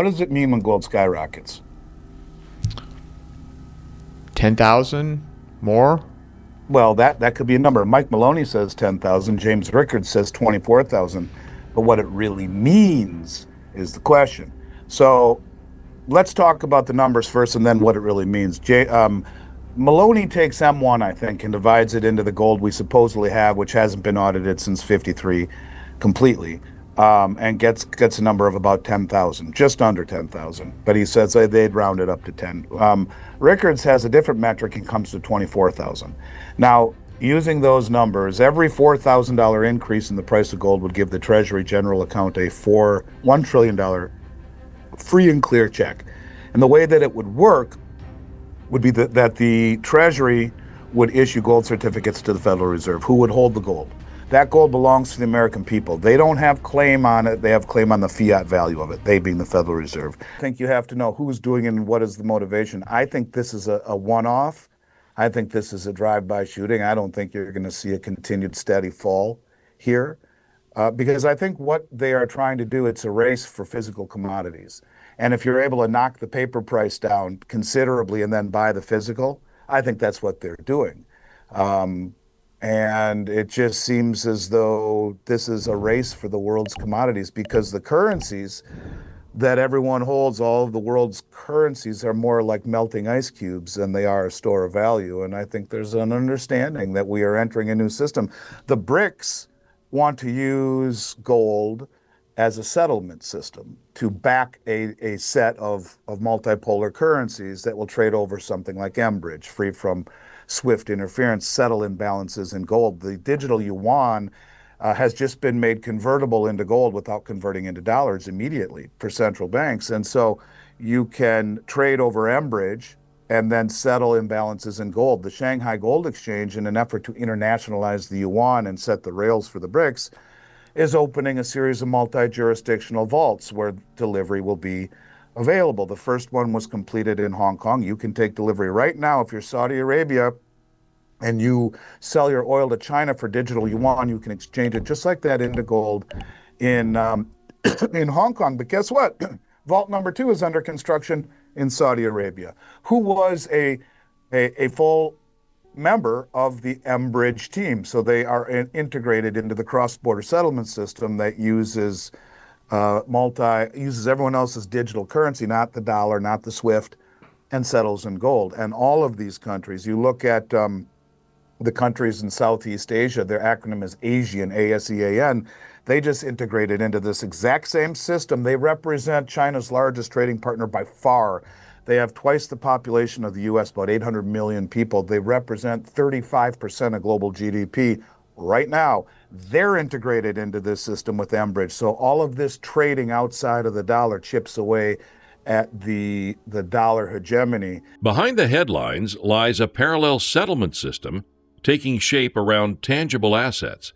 What does it mean when gold skyrockets? 10,000 more? Well, that could be a number. Mike Maloney says 10,000. James Rickards says 24,000. But what it really means is the question. So let's talk about the numbers first and then what it really means. Maloney takes M1, I think, and divides it into the gold we supposedly have, which hasn't been audited since 53 completely, and gets a number of about 10,000, just under 10,000. But he says they'd round it up to 10. Rickards has a different metric and comes to 24,000. Now, using those numbers, every $4,000 increase in the price of gold would give the Treasury general account a $1 trillion free and clear check. And the way that it would work would be that the Treasury would issue gold certificates to the Federal Reserve, who would hold the gold. That gold belongs to the American people. They don't have claim on it. They have claim on the fiat value of it, they being the Federal Reserve. I think you have to know who's doing it and what is the motivation. I think this is a one-off. I think this is a drive-by shooting. I don't think you're going to see a continued steady fall here. Because I think what they are trying to do, it's a race for physical commodities. And if you're able to knock the paper price down considerably and then buy the physical, I think that's what they're doing. And it just seems as though this is a race for the world's commodities, because the currencies that everyone holds, all of the world's currencies, are more like melting ice cubes than they are a store of value. And I think there's an understanding that we are entering a new system. The BRICS want to use gold as a settlement system to back a set of multipolar currencies that will trade over something like Enbridge, free from SWIFT interference, settle imbalances in gold. The digital yuan has just been made convertible into gold without converting into dollars immediately for central banks. And so you can trade over Enbridge and then settle imbalances in gold. The Shanghai Gold Exchange, in an effort to internationalize the yuan and set the rails for the BRICS, is opening a series of multi-jurisdictional vaults where delivery will be available. The first one was completed in Hong Kong. You can take delivery right now if you're Saudi Arabia and you sell your oil to China for digital yuan. You can exchange it just like that into gold in in Hong Kong. But guess what? Vault number 2 is under construction in Saudi Arabia, who was a full member of the Enbridge team. So they are integrated into the cross-border settlement system that uses everyone else's digital currency, not the dollar, not the SWIFT, and settles in gold. And all of these countries, you look at the countries in Southeast Asia, their acronym is ASEAN, ASEAN. They just integrated into this exact same system. They represent China's largest trading partner by far. They have twice the population of the US, about 800 million people. They represent 35% of global GDP. Right now, they're integrated into this system with Enbridge. So all of this trading outside of the dollar chips away at the dollar hegemony. Behind the headlines lies a parallel settlement system taking shape around tangible assets.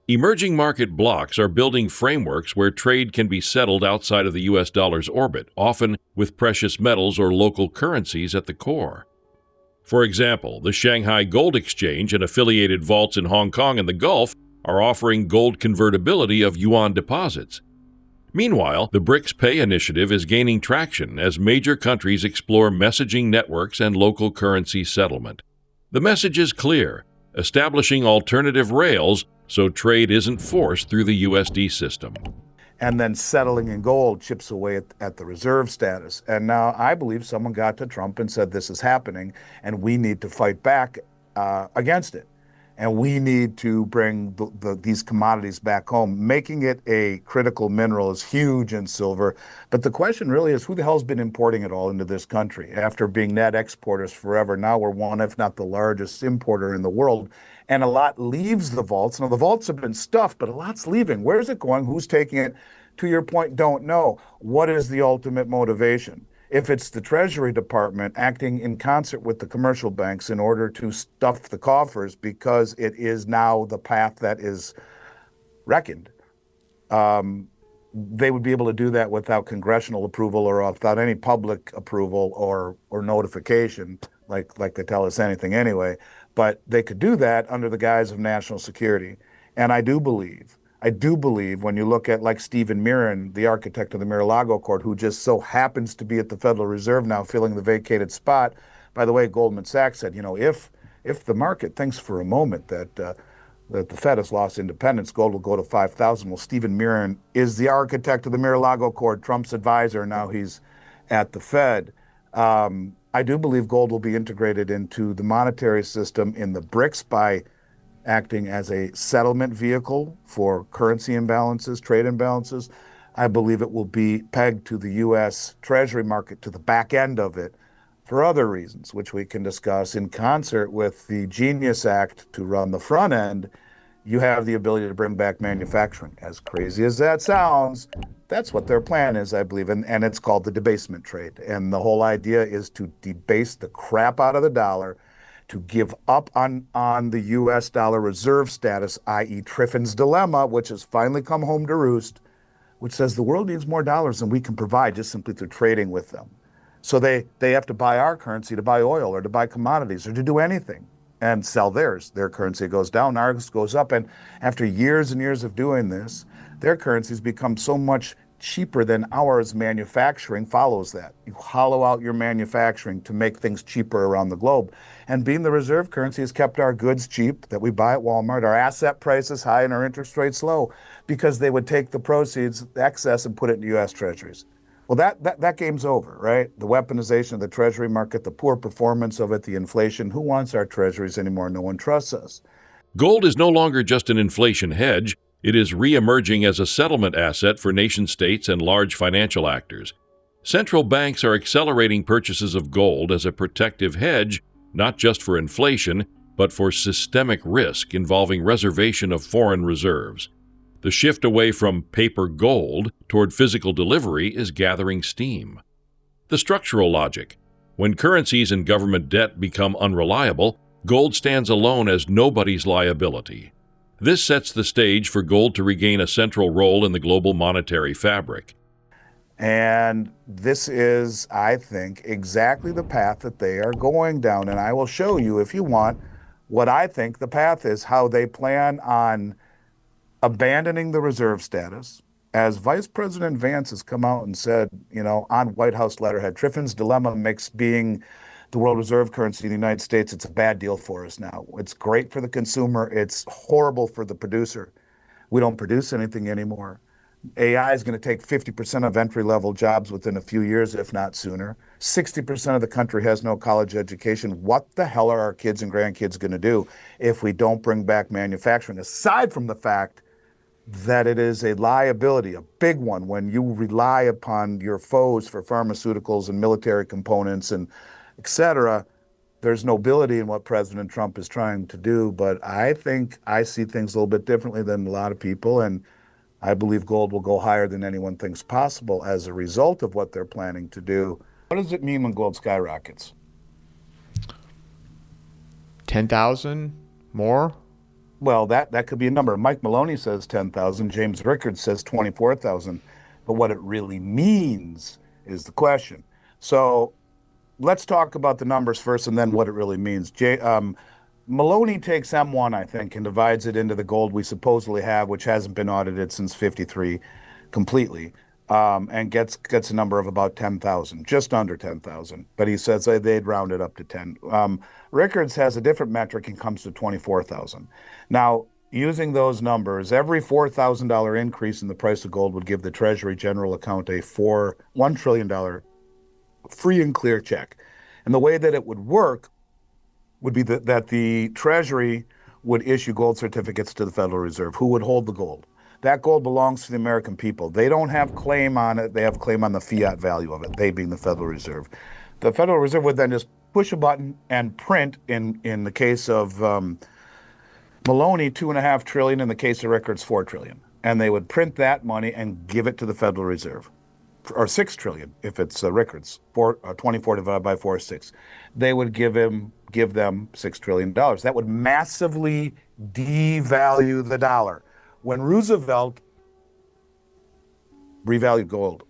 Emerging market blocs are building frameworks where trade can be settled outside of the US dollar's orbit, often with precious metals or local currencies at the core. For example, the Shanghai Gold Exchange and affiliated vaults in Hong Kong and the Gulf are offering gold convertibility of yuan deposits. Meanwhile, the BRICS Pay initiative is gaining traction as major countries explore messaging networks and local currency settlement. The message is clear: establishing alternative rails so trade isn't forced through the USD system. And then settling in gold chips away at the reserve status. And now I believe someone got to Trump and said this is happening and we need to fight back against it. And we need to bring these commodities back home. Making it a critical mineral is huge in silver. But the question really is, who the hell's been importing it all into this country? After being net exporters forever, now we're one, if not the largest importer in the world. And a lot leaves the vaults. Now, the vaults have been stuffed, but a lot's leaving. Where's it going? Who's taking it? To your point, don't know. What is the ultimate motivation? If it's the Treasury Department acting in concert with the commercial banks in order to stuff the coffers because it is now the path that is reckoned, they would be able to do that without congressional approval or without any public approval or notification, like they tell us anything anyway. But they could do that under the guise of national security. And I do believe I do believe when you look at like Stephen Mirren, the architect of the Mar-a-Lago Accord, who just so happens to be at the Federal Reserve now filling the vacated spot. By the way, Goldman Sachs said, if the market thinks for a moment that the Fed has lost independence, gold will go to 5,000. Well, Stephen Mirren is the architect of the Mar-a-Lago Accord, Trump's advisor. Now he's at the Fed. I do believe gold will be integrated into the monetary system in the BRICS by acting as a settlement vehicle for currency imbalances, trade imbalances. I believe it will be pegged to the U.S. Treasury market, to the back end of it, for other reasons, which we can discuss in concert with the Genius Act to run the front end. You have the ability to bring back manufacturing. As crazy as that sounds, that's what their plan is, I believe. And it's called the debasement trade. And the whole idea is to debase the crap out of the dollar, to give up on the US dollar reserve status, i.e., Triffin's dilemma, which has finally come home to roost, which says the world needs more dollars than we can provide just simply through trading with them. So they have to buy our currency to buy oil or to buy commodities or to do anything and sell theirs. Their currency goes down, ours goes up. And after years and years of doing this, their currencies become so much cheaper than ours. Manufacturing follows that. You hollow out your manufacturing to make things cheaper around the globe. And being the reserve currency has kept our goods cheap that we buy at Walmart, our asset prices high, and our interest rates low, because they would take the proceeds, the excess, and put it in U.S. Treasuries. Well, that game's over, right? The weaponization of the Treasury market, the poor performance of it, the inflation. Who wants our Treasuries anymore? No one trusts us. Gold is no longer just an inflation hedge. It is re-emerging as a settlement asset for nation-states and large financial actors. Central banks are accelerating purchases of gold as a protective hedge, not just for inflation, but for systemic risk involving reservation of foreign reserves. The shift away from paper gold toward physical delivery is gathering steam. The structural logic. When currencies and government debt become unreliable, gold stands alone as nobody's liability. This sets the stage for gold to regain a central role in the global monetary fabric. And this is, I think, exactly the path that they are going down. And I will show you, if you want, what I think the path is, how they plan on abandoning the reserve status. As Vice President Vance has come out and said, on White House letterhead, Triffin's dilemma makes being the world reserve currency in the United States, it's a bad deal for us now. It's great for the consumer. It's horrible for the producer. We don't produce anything anymore. AI is going to take 50% of entry-level jobs within a few years, if not sooner. 60% of the country has no college education. What the hell are our kids and grandkids going to do if we don't bring back manufacturing? Aside from the fact that it is a liability, a big one, when you rely upon your foes for pharmaceuticals and military components and et cetera. There's nobility in what President Trump is trying to do, but I think I see things a little bit differently than a lot of people, and I believe gold will go higher than anyone thinks possible as a result of what they're planning to do. What does it mean when gold skyrockets? 10,000 more? Well, that could be a number. Mike Maloney says 10,000. James Rickards says 24,000. But what it really means is the question. So let's talk about the numbers first and then what it really means. Maloney takes M1, I think, and divides it into the gold we supposedly have, which hasn't been audited since 53 completely, and gets a number of about 10,000, just under 10,000. But he says they'd round it up to 10. Rickards has a different metric and comes to 24,000. Now, using those numbers, every $4,000 increase in the price of gold would give the Treasury General Account a $1 trillion free and clear check. And the way that it would work would be that the Treasury would issue gold certificates to the Federal Reserve, who would hold the gold. That gold belongs to the American people. They don't have claim on it. They have claim on the fiat value of it, they being the Federal Reserve. The Federal Reserve would then just push a button and print, in the case of Maloney, $2.5 trillion, in the case of Rickards, $4 trillion. And they would print that money and give it to the Federal Reserve. Or $6 trillion if it's Rickards. 24 divided by 4 is 6. They would give them $6 trillion. That would massively devalue the dollar. When Roosevelt revalued gold,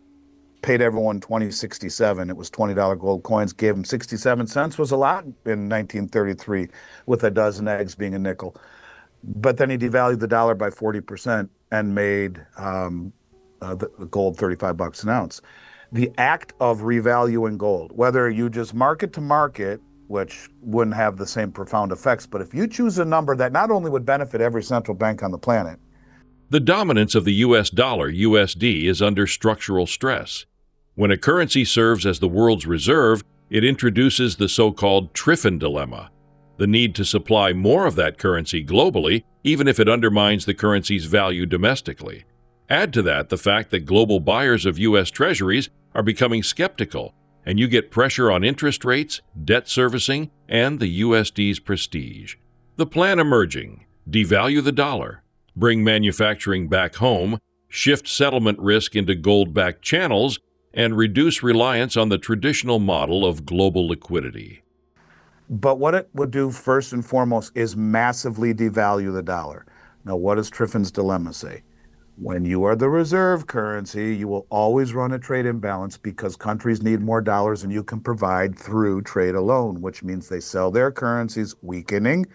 paid everyone $20.67, it was $20 gold coins, gave them 67 cents, was a lot in 1933, with a dozen eggs being a nickel. But then he devalued the dollar by 40%. and made the gold $35 an ounce. The act of revaluing gold, whether you just market to market, which wouldn't have the same profound effects, but if you choose a number that not only would benefit every central bank on the planet. The dominance of the US dollar, USD, is under structural stress. When a currency serves as the world's reserve, it introduces the so-called Triffin dilemma, the need to supply more of that currency globally, even if it undermines the currency's value domestically. Add to that the fact that global buyers of U.S. Treasuries are becoming skeptical, and you get pressure on interest rates, debt servicing, and the USD's prestige. The plan emerging: devalue the dollar, bring manufacturing back home, shift settlement risk into gold-backed channels, and reduce reliance on the traditional model of global liquidity. But what it would do first and foremost is massively devalue the dollar. Now, what does Triffin's dilemma say? When you are the reserve currency, you will always run a trade imbalance because countries need more dollars than you can provide through trade alone, which means they sell their currencies, weakening,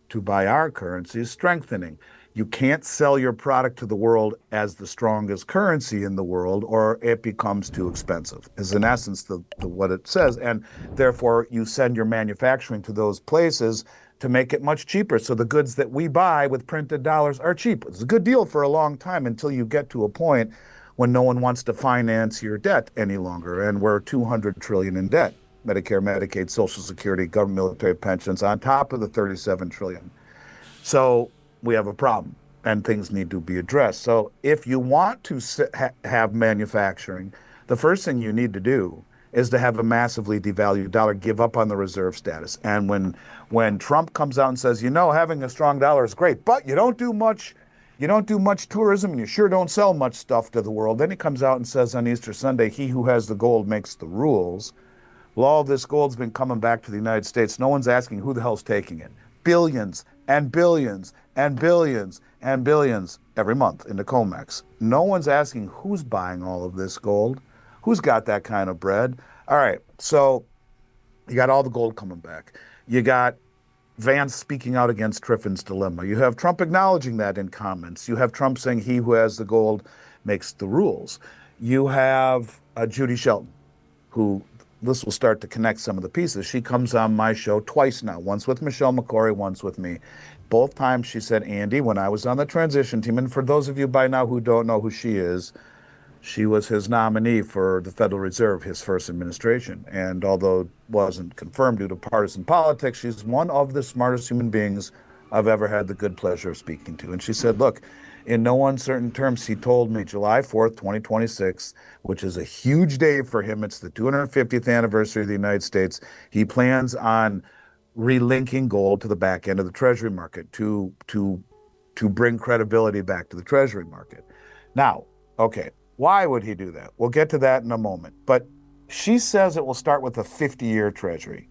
to buy our currencies, strengthening. You can't sell your product to the world as the strongest currency in the world, or it becomes too expensive, is in essence what it says. And therefore, you send your manufacturing to those places to make it much cheaper. So the goods that we buy with printed dollars are cheap. It's a good deal for a long time until you get to a point when no one wants to finance your debt any longer. And we're 200 trillion in debt: Medicare, Medicaid, Social Security, government, military pensions, on top of the 37 trillion. So we have a problem, and things need to be addressed. So if you want to have manufacturing, the first thing you need to do is to have a massively devalued dollar, give up on the reserve status. And when Trump comes out and says, having a strong dollar is great, but you don't do much tourism, and you sure don't sell much stuff to the world. Then he comes out and says on Easter Sunday, he who has the gold makes the rules. Well, all this gold's been coming back to the United States. No one's asking who the hell's taking it. Billions and billions and billions and billions every month into COMEX. No one's asking who's buying all of this gold. Who's got that kind of bread? All right, so you got all the gold coming back. You got Vance speaking out against Triffin's dilemma. You have Trump acknowledging that in comments. You have Trump saying he who has the gold makes the rules. You have Judy Shelton, who, this will start to connect some of the pieces. She comes on my show twice now, once with Michelle McCory, once with me. Both times she said, Andy, when I was on the transition team, and for those of you by now who don't know who she is, she was his nominee for the Federal Reserve, his first administration. And although it wasn't confirmed due to partisan politics, she's one of the smartest human beings I've ever had the good pleasure of speaking to. And she said, look, in no uncertain terms, he told me July 4th, 2026, which is a huge day for him. It's the 250th anniversary of the United States. He plans on relinking gold to the back end of the Treasury market to bring credibility back to the Treasury market. Now, okay, why would he do that? We'll get to that in a moment. But she says it will start with a 50-year Treasury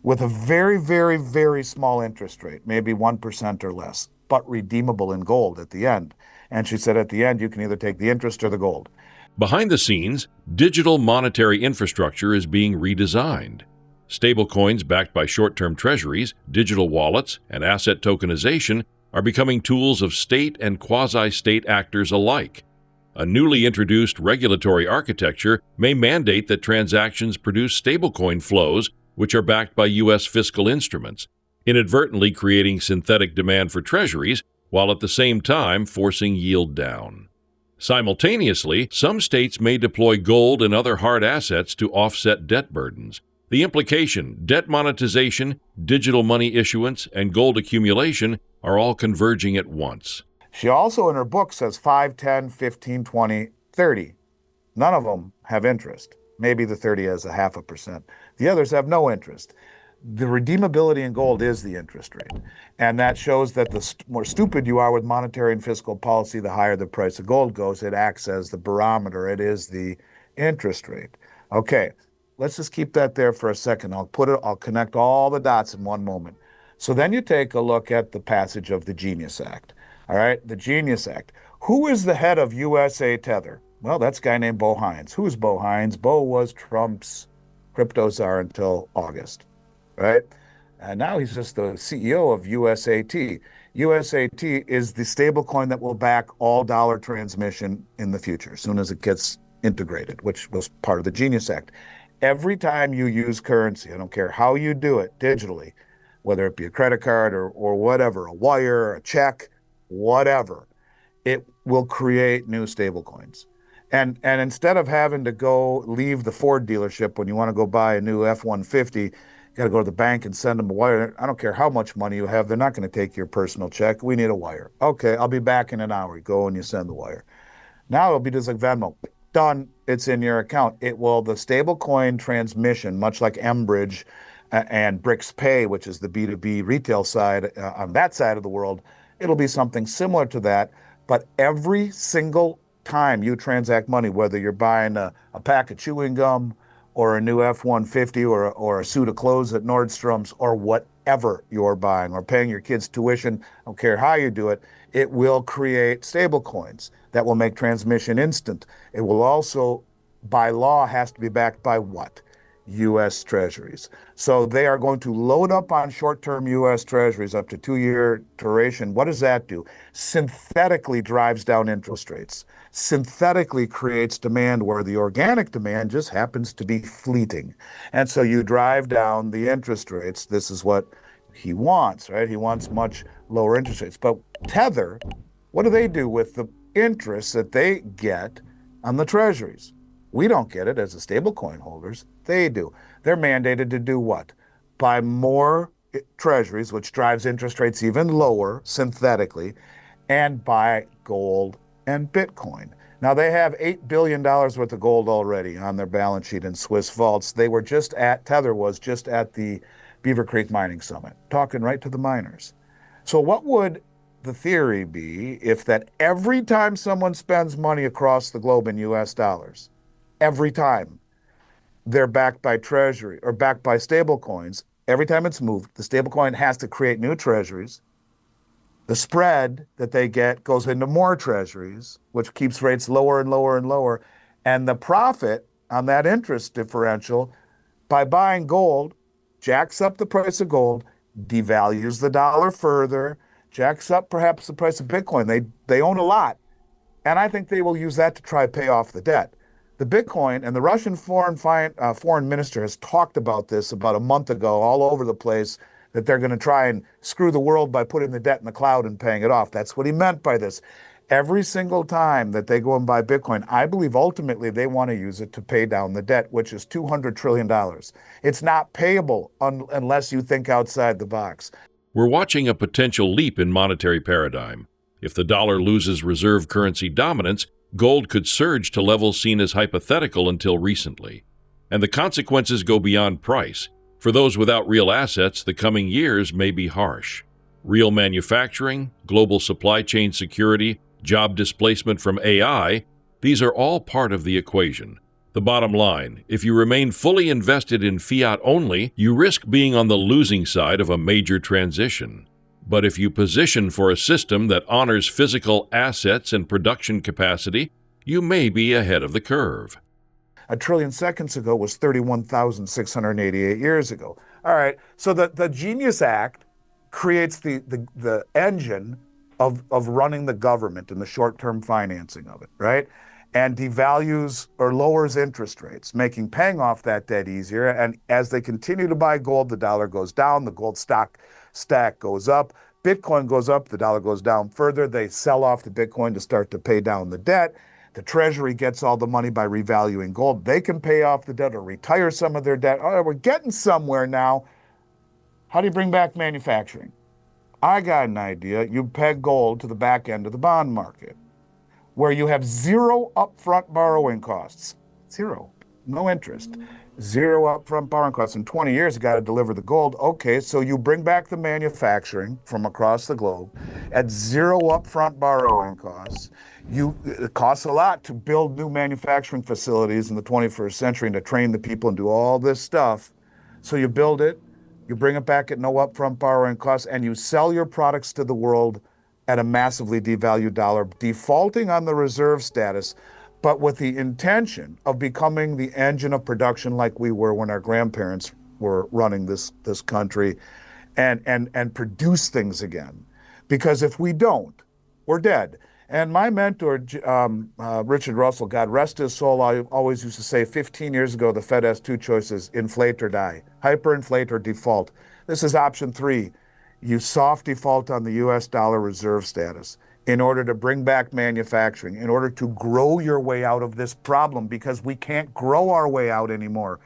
with a very, very, very small interest rate, maybe 1% or less, but redeemable in gold at the end. And she said at the end, you can either take the interest or the gold. Behind the scenes, digital monetary infrastructure is being redesigned. Stablecoins backed by short-term treasuries, digital wallets, and asset tokenization are becoming tools of state and quasi-state actors alike. A newly introduced regulatory architecture may mandate that transactions produce stablecoin flows, which are backed by U.S. fiscal instruments, inadvertently creating synthetic demand for treasuries, while at the same time forcing yield down. Simultaneously, some states may deploy gold and other hard assets to offset debt burdens. The implication: debt monetization, digital money issuance, and gold accumulation are all converging at once. She also in her book says 5, 10, 15, 20, 30. None of them have interest. Maybe the 30 has a 0.5%. The others have no interest. The redeemability in gold is the interest rate. And that shows that the more stupid you are with monetary and fiscal policy, the higher the price of gold goes. It acts as the barometer. It is the interest rate. Okay, let's just keep that there for a second. I'll connect all the dots in one moment. So then you take a look at the passage of the Genius Act. All right, the Genius Act. Who is the head of USA Tether? Well, that's a guy named Bo Hines. Who's Bo Hines? Bo was Trump's crypto czar until August, right? And now he's just the CEO of USAT. USAT is the stable coin that will back all dollar transmission in the future, as soon as it gets integrated, which was part of the Genius Act. Every time you use currency, I don't care how you do it digitally, whether it be a credit card or whatever, a wire, a check, whatever, it will create new stable coins. And instead of having to go leave the Ford dealership when you want to go buy a new F-150, you got to go to the bank and send them a wire. I don't care how much money you have. They're not going to take your personal check. We need a wire. Okay, I'll be back in an hour. You go and you send the wire. Now it'll be just like Venmo. Done. It's in your account. It will, the stable coin transmission, much like Enbridge and BRICS Pay, which is the B2B retail side on that side of the world, it'll be something similar to that. But every single time you transact money, whether you're buying a pack of chewing gum or a new F-150 or a suit of clothes at Nordstrom's or whatever you're buying or paying your kids' tuition, I don't care how you do it, it will create stable coins that will make transmission instant. It will also, by law, has to be backed by what? U.S. Treasuries. So they are going to load up on short-term U.S. Treasuries up to 2-year duration. What does that do? Synthetically drives down interest rates. Synthetically creates demand where the organic demand just happens to be fleeting. And so you drive down the interest rates. This is what he wants, right? He wants much lower interest rates. But Tether, what do they do with the interest that they get on the Treasuries? We don't get it as the stablecoin holders. They do. They're mandated to do what? Buy more Treasuries, which drives interest rates even lower synthetically, and buy gold and Bitcoin. Now, they have $8 billion worth of gold already on their balance sheet in Swiss vaults. They were just at, Tether was just at the Beaver Creek Mining Summit, talking right to the miners. So what would the theory be if that every time someone spends money across the globe in US dollars, every time they're backed by Treasury or backed by stable coins, every time it's moved, the stable coin has to create new Treasuries. The spread that they get goes into more Treasuries, which keeps rates lower and lower and lower. And the profit on that interest differential by buying gold jacks up the price of gold, devalues the dollar further, jacks up perhaps the price of Bitcoin. They own a lot. And I think they will use that to try to pay off the debt. The Bitcoin, and the Russian foreign minister has talked about this about a month ago all over the place, that they're going to try and screw the world by putting the debt in the cloud and paying it off. That's what he meant by this. Every single time that they go and buy Bitcoin, I believe ultimately they want to use it to pay down the debt, which is $200 trillion. It's not payable unless you think outside the box. We're watching a potential leap in monetary paradigm. If the dollar loses reserve currency dominance, gold could surge to levels seen as hypothetical until recently. And the consequences go beyond price. For those without real assets, the coming years may be harsh. Real manufacturing, global supply chain security, job displacement from AI, these are all part of the equation. The bottom line, if you remain fully invested in fiat only, you risk being on the losing side of a major transition. But if you position for a system that honors physical assets and production capacity, you may be ahead of the curve. A trillion seconds ago was 31,688 years ago. All right, so the Genius Act creates the engine of running the government and the short-term financing of it, right? And devalues or lowers interest rates, making paying off that debt easier. And as they continue to buy gold, the dollar goes down, the gold stack goes up, Bitcoin goes up, the dollar goes down further. They sell off the Bitcoin to start to pay down the debt. The Treasury gets all the money by revaluing gold. They can pay off the debt or retire some of their debt. Oh, we're getting somewhere now. How do you bring back manufacturing? I got an idea. You peg gold to the back end of the bond market, where you have zero upfront borrowing costs. Zero. No interest. Zero upfront borrowing costs. In 20 years, you got to deliver the gold. Okay, so you bring back the manufacturing from across the globe at zero upfront borrowing costs. It costs a lot to build new manufacturing facilities in the 21st century and to train the people and do all this stuff. So you build it, you bring it back at no upfront borrowing costs, and you sell your products to the world at a massively devalued dollar, defaulting on the reserve status, but with the intention of becoming the engine of production like we were when our grandparents were running this country and produce things again. Because if we don't, we're dead. And my mentor, Richard Russell, God rest his soul, I always used to say 15 years ago, the Fed has two choices, inflate or die, hyperinflate or default. This is option three. You soft default on the US dollar reserve status in order to bring back manufacturing, in order to grow your way out of this problem, because we can't grow our way out anymore.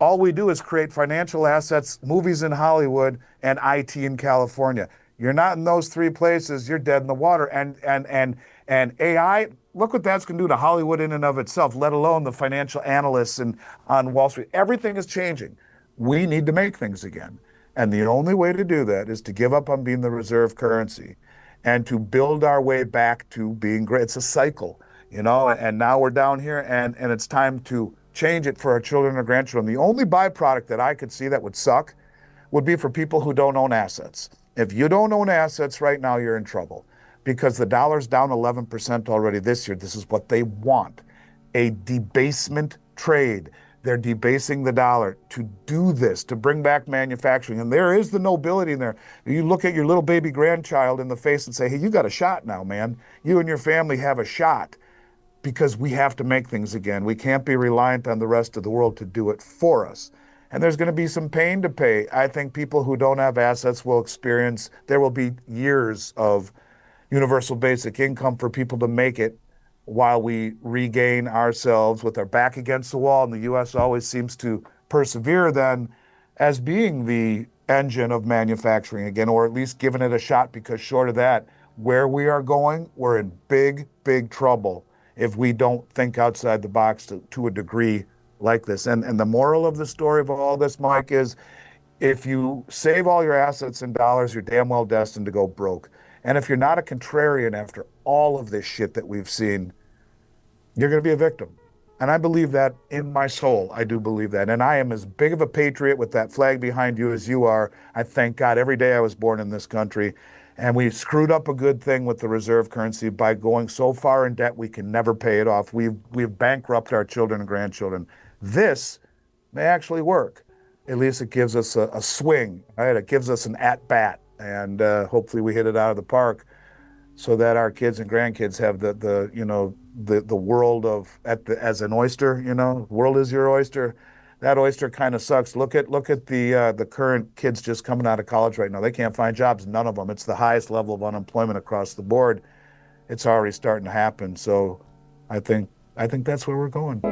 All we do is create financial assets, movies in Hollywood, and IT in California. You're not in those three places, you're dead in the water. And AI, look what that's going to do to Hollywood in and of itself, let alone the financial analysts and on Wall Street. Everything is changing. We need to make things again. And the only way to do that is to give up on being the reserve currency and to build our way back to being great. It's a cycle, and now we're down here and it's time to change it for our children or grandchildren. The only byproduct that I could see that would suck would be for people who don't own assets. If you don't own assets right now, you're in trouble because the dollar's down 11% already this year. This is what they want, a debasement trade. They're debasing the dollar to do this, to bring back manufacturing. And there is the nobility in there. You look at your little baby grandchild in the face and say, hey, you got a shot now, man. You and your family have a shot because we have to make things again. We can't be reliant on the rest of the world to do it for us. And there's going to be some pain to pay. I think people who don't have assets will experience, there will be years of universal basic income for people to make it while we regain ourselves with our back against the wall. And the U.S. always seems to persevere then as being the engine of manufacturing again, or at least giving it a shot, because short of that, where we are going, we're in big, big trouble if we don't think outside the box to a degree like this. And the moral of the story of all this, Mike, is if you save all your assets in dollars, you're damn well destined to go broke. And if you're not a contrarian after all of this shit that we've seen, you're going to be a victim. And I believe that in my soul. I do believe that. And I am as big of a patriot with that flag behind you as you are. I thank God every day I was born in this country. And we screwed up a good thing with the reserve currency by going so far in debt we can never pay it off. We've bankrupted our children and grandchildren. This may actually work. At least it gives us a swing, right? It gives us an at-bat. And hopefully we hit it out of the park so that our kids and grandkids have the world as an oyster, world is your oyster. That oyster kind of sucks. Look at the current kids just coming out of college right now. They can't find jobs, none of them. It's the highest level of unemployment across the board. It's already starting to happen. So I think that's where we're going.